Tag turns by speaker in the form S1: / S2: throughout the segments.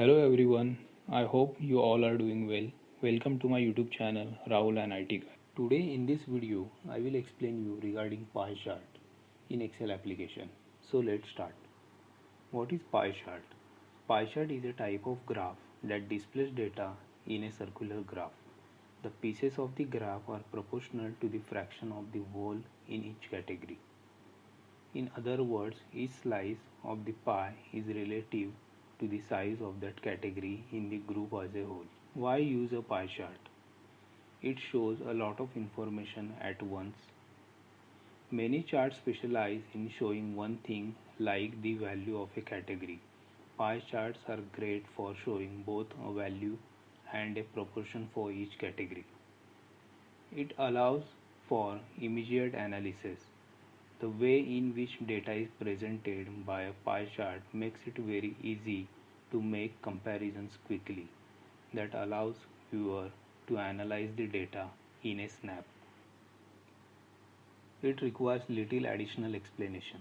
S1: Hello everyone, I hope you all are doing well. Welcome to my YouTube channel RahulAnITGuy. Today in this video I will explain you regarding pie chart in Excel application. So let's start. What is pie chart? Pie chart is a type of graph that displays data in a circular graph. The pieces of the graph are proportional to the fraction of the whole in each category. In other words, each slice of the pie is relative to the size of that category in the group as a whole. Why use a pie chart? It shows a lot of information at once. Many charts specialize in showing one thing like the value of a category. Pie charts are great for showing both a value and a proportion for each category. It allows for immediate analysis. The way in which data is presented by a pie chart makes it very easy to make comparisons quickly. That allows viewer to analyze the data in a snap. It requires little additional explanation.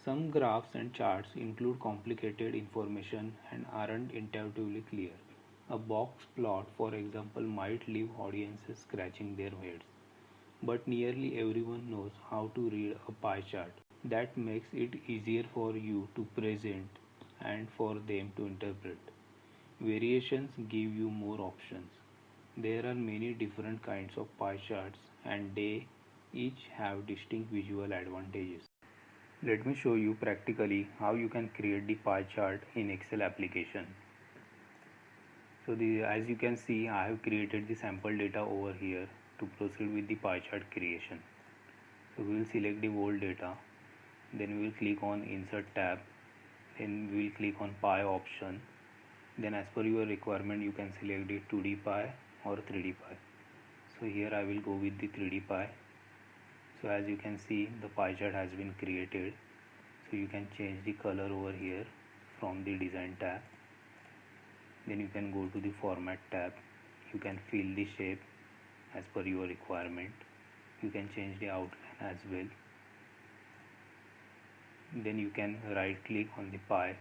S1: Some graphs and charts include complicated information and aren't intuitively clear. A box plot, for example, might leave audiences scratching their heads. But nearly everyone knows how to read a pie chart. That makes it easier for you to present and for them to interpret. Variations give you more options. There are many different kinds of pie charts and they each have distinct visual advantages. Let me show you practically how you can create the pie chart in Excel application. So as you can see, I have created the sample data over here to proceed with the pie chart creation. So we will select the whole data, then we will click on insert tab, then we will click on pie option. Then as per your requirement you can select the 2D pie or 3D pie. So here I will go with the 3D pie. So as you can see, the pie chart has been created. So you can change the color over here from the design tab. Then you can go to the format tab. You can fill the shape as per your requirement. You can change the outline as well. Then you can right click on the pie.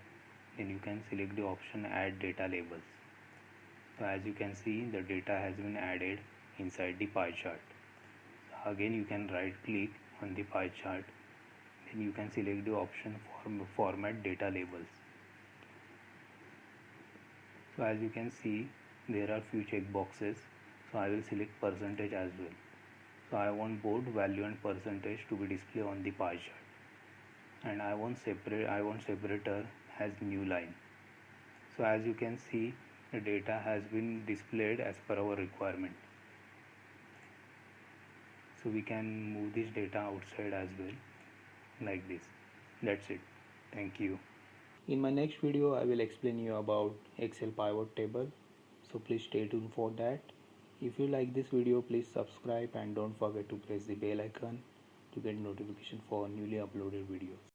S1: Then you can select the option add data labels. So as you can see, the data has been added inside the pie chart. So again you can right click on the pie chart. Then you can select the option format data labels. So as you can see, there are few check boxes. So I will select percentage as well. So I want both value and percentage to be displayed on the pie chart. And I want separator as new line. So as you can see, the data has been displayed as per our requirement. So we can move this data outside as well, like this. That's it. Thank you. In my next video I will explain you about Excel pivot table. So please stay tuned for that. If you like this video, please subscribe and don't forget to press the bell icon to get notification for newly uploaded videos.